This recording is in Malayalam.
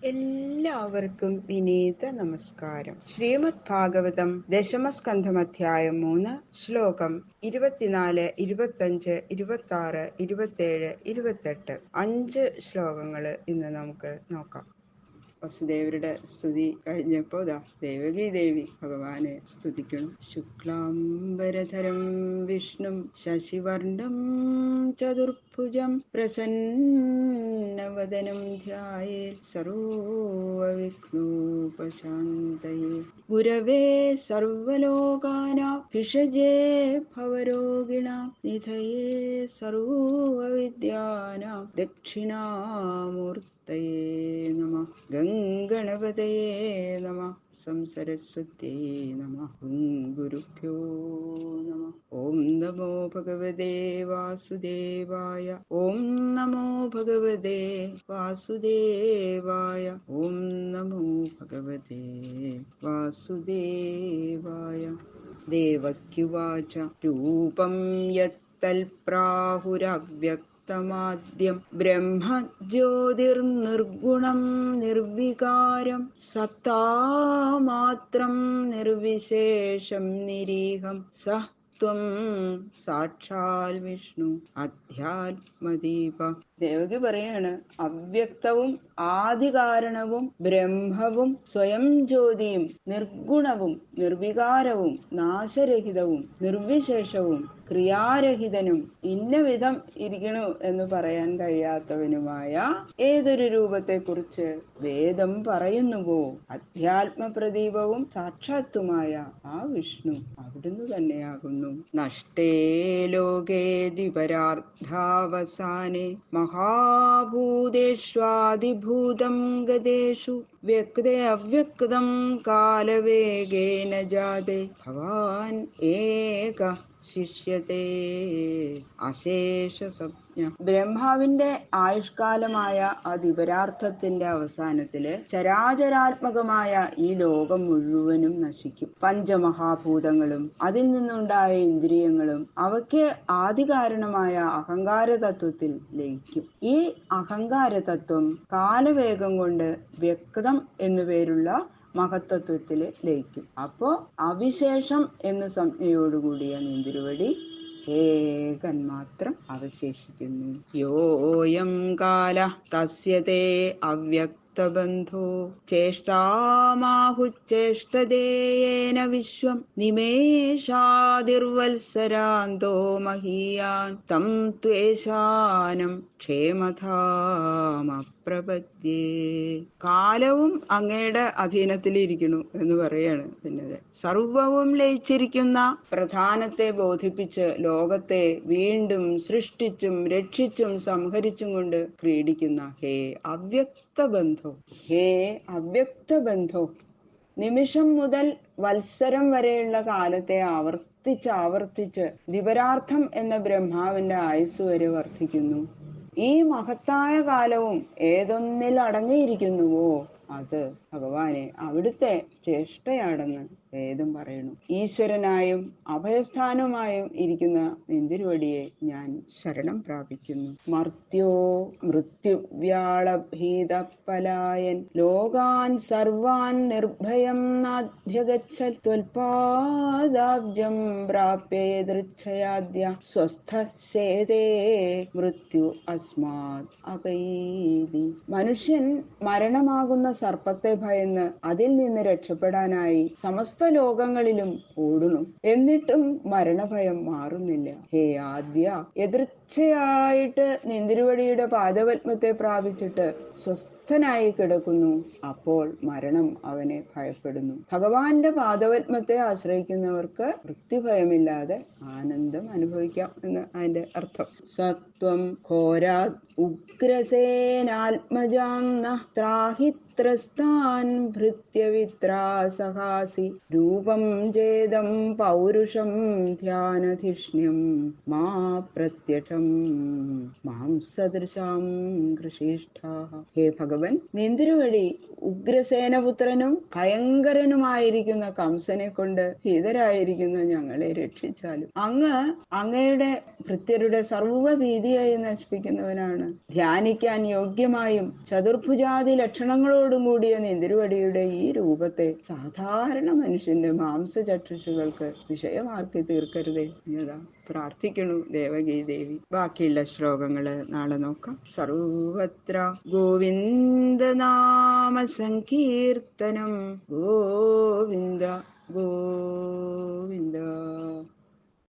എല്ലാവർക്കും വിനീത നമസ്കാരം. ശ്രീമദ് ഭാഗവതം ദശമസ്കന്ധമധ്യായം 3 ശ്ലോകം 24, 25, 26, 27, 28 5 ശ്ലോകങ്ങള് ഇന്ന് നമുക്ക് നോക്കാം. വസുദേവരുടെ സ്തുതി കഴിഞ്ഞപ്പോ ദേവകി ദേവി ഭഗവാനെ സ്തുതിക്കണം. ശുക്ലാംബരധരം വിഷ്ണും ശശിവർണം ചതുർഭുജം പ്രസന്നവദനം ധ്യായേൽ സർവവിഘ്നോപശാന്തയേ ഗുരവേ സർവലോകാനാം ഭിഷജേ ഭവരോഗിണാം നിധയേ സർവവിദ്യാനാം ദക്ഷിണാമൂർത്തി നമഃ. ഗംഗണപതയേ നമഃ. സംസരസ്വത്യേ നമഃ. ഗുരുഭ്യോ നമഃ. ഓം നമോ ഭഗവതേ വാസുദേവായ. ഓം നമോ ഭഗവതേ വാസുദേവായ. ഓം നമോ ഭഗവതേ വാസുദേവായ. ദേവക്യുവാച രൂപം യത്തൽപ്രാഹുരവ്യക്തം തമാദ്യം ബ്രഹ്മ ജ്യോതിർനിർഗുണം നിർവികാരം സത്താമാത്രം നിർവിശേഷം നിരീഹം സ ത്വം സാക്ഷാൽ വിഷ്ണു അധ്യാത്മദീപ. ദേവകി പറയാണ്, അവ്യക്തവും ആദികാരണവും ബ്രഹ്മവും സ്വയം ജ്യോതിയും നിർഗുണവും നിർവികാരവും നാശരഹിതവും നിർവിശേഷവും ക്രിയാരഹിതനും ഇന്ന വിധം ഇരിക്കണു എന്ന് പറയാൻ കഴിയാത്തവനുമായ ഏതൊരു രൂപത്തെക്കുറിച്ച് വേദം പറയുന്നുവോ അധ്യാത്മപ്രദീപവും സാക്ഷാത്തുമായ ആ വിഷ്ണു അവിടുന്ന് തന്നെയാകുന്നു. നഷ്ടേ ലോകേ ദിപരാർത്ഥാവസാനേ മഹാഭൂതേഷ്വാദിഭൂതം ഗതേഷു വ്യക്തേ അവ്യക്തം കാലവേഗേന ജാതേ ഭവാൻ ഏക ശിഷ്യത്തെ അശേഷ സംജ്ഞ. ബ്രഹ്മാവിന്റെ ആയുഷ്കാലമായ അതിപരാർത്ഥത്തിന്റെ അവസാനത്തില് ചരാചരാത്മകമായ ഈ ലോകം മുഴുവനും നശിക്കും. പഞ്ചമഹാഭൂതങ്ങളും അതിൽ നിന്നുണ്ടായ ഇന്ദ്രിയങ്ങളും അവയ്ക്ക് ആദികാരണമായ അഹങ്കാര തത്വത്തിൽ ലയിക്കും. ഈ അഹങ്കാര തത്വം കാലവേഗം കൊണ്ട് വ്യക്തം എന്നുപേരുള്ള മഹത്തത്വത്തില് ലയിക്കും. അപ്പോ അവിശേഷം എന്ന സംജ്ഞയോടുകൂടിയ നീന്തിരുവടി ഏകൻ മാത്രം അവശേഷിക്കുന്നു. യോയം കാല തസ്യതേ അവ്യക്തബന്ധോ ചേഷ്ടാമാഹുച്ചേഷ്ടതേയേന വിശ്വം നിമേഷാദിർവത്സരാന്തോ മഹീയാൻ തം ത്വേഷാനം ക്ഷേമധാമപ്രപദ്യേ. കാലവും അങ്ങയുടെ അധീനത്തിലിരിക്കുന്നു എന്ന് പറയാണ്. പിന്നെ സർവവും ലയിച്ചിരിക്കുന്ന പ്രധാനത്തെ ബോധിപ്പിച്ച് ലോകത്തെ വീണ്ടും സൃഷ്ടിച്ചും രക്ഷിച്ചും സംഹരിച്ചും കൊണ്ട് ക്രീഡിക്കുന്ന ഹേ അവ്യക്തബന്ധോ, ഹേ അവ്യക്തബന്ധോ. നിമിഷം മുതൽ വത്സരം വരെയുള്ള കാലത്തെ ആവർത്തിച്ച് ദിപരാർത്ഥം എന്ന ബ്രഹ്മാവിന്റെ ആയുസ് വരെ വർദ്ധിക്കുന്നു. ഈ മഹത്തായ കാലവും ഏതൊന്നിൽ അടങ്ങിയിരിക്കുന്നുവോ അത് ഭഗവാനെ അവിടുത്തെ ചേഷ്ടയാണെന്ന് വേദം പറയുന്നു. ഈശ്വരനായും അഭയസ്ഥാനമായും ഇരിക്കുന്ന നിന്തിരുവടിയെ ഞാൻ ശരണം പ്രാപിക്കുന്നു. മർത്യോ മൃത്യുവ്യാളഭീതപലായൻ ലോകാൻ സർവാൻ നിർഭയം നാധ്യഗച്ഛൽ ത്വൽപാദാബ്ജം പ്രാപ്യ യദൃച്ഛയാദ്യ സ്വസ്ഥശേതേ മൃത്യു അസ്മാത് അപൈതി. മനുഷ്യൻ മരണമാകുന്ന സർപ്പത്തെ ഭയന്ന് അതിൽ നിന്ന് രക്ഷപ്പെടാനായി സമസ്ത ലോകങ്ങളിലും ഓടുന്നു. എന്നിട്ടും മരണഭയം മാറുന്നില്ല. ഹേ ആദ്യ, എതിർച്ചയായിട്ട് നിന്തിരുവടിയുടെ പാദപത്മത്തെ പ്രാപിച്ചിട്ട് സ്വസ്ഥനായി കിടക്കുന്നു. അപ്പോൾ മരണം അവനെ ഭയപ്പെടുന്നു. ഭഗവാന്റെ പാദപത്മത്തെ ആശ്രയിക്കുന്നവർക്ക് മൃത്യുഭയമില്ലാതെ ആനന്ദം അനുഭവിക്കാം എന്ന് അതിന്റെ അർത്ഥം. സത്വം ഘോരാത് ഉഗ്രസേനാത്മജാം നഃ ത്രാഹിത്രസ്താൻ ഭൃത്യവിത്രാസഹാസി രൂപം ചേദം പൗരുഷം ധ്യാനധിഷ്ണ്യം മാ പ്രത്യക്ഷം മാം സദൃശാം കൃഷിഷ്ഠാഃ. ഹേ ഭഗവാൻ, ഭഗവൻ നിന്തിരുവഴി ഉഗ്രസേനപുത്രനും ഭയങ്കരനുമായിരിക്കുന്ന കംസനെ കൊണ്ട് ഭീതരായിരിക്കുന്ന ഞങ്ങളെ രക്ഷിച്ചാലും അങ്ങയുടെ ഭൃത്യരുടെ സർവ്വഭീതിയായി നശിപ്പിക്കുന്നവനാണ്. ധ്യാനിക്കാൻ യോഗ്യമായും ചതുർഭുജാതി ലക്ഷണങ്ങളോടും കൂടിയ നിന്തിരുവടിയുടെ ഈ രൂപത്തെ സാധാരണ മനുഷ്യന്റെ മാംസചക്ഷുഷുകൾക്ക് വിഷയമാക്കി തീർക്കരുതേ എന്നതാ പ്രാർത്ഥിക്കണു ദേവകീ ദേവി. ബാക്കിയുള്ള ശ്ലോകങ്ങള് നാളെ നോക്കാം. സർവത്ര ഗോവിന്ദനാമ സങ്കീർത്തനം ഗോവിന്ദ ഗോവിന്ദ.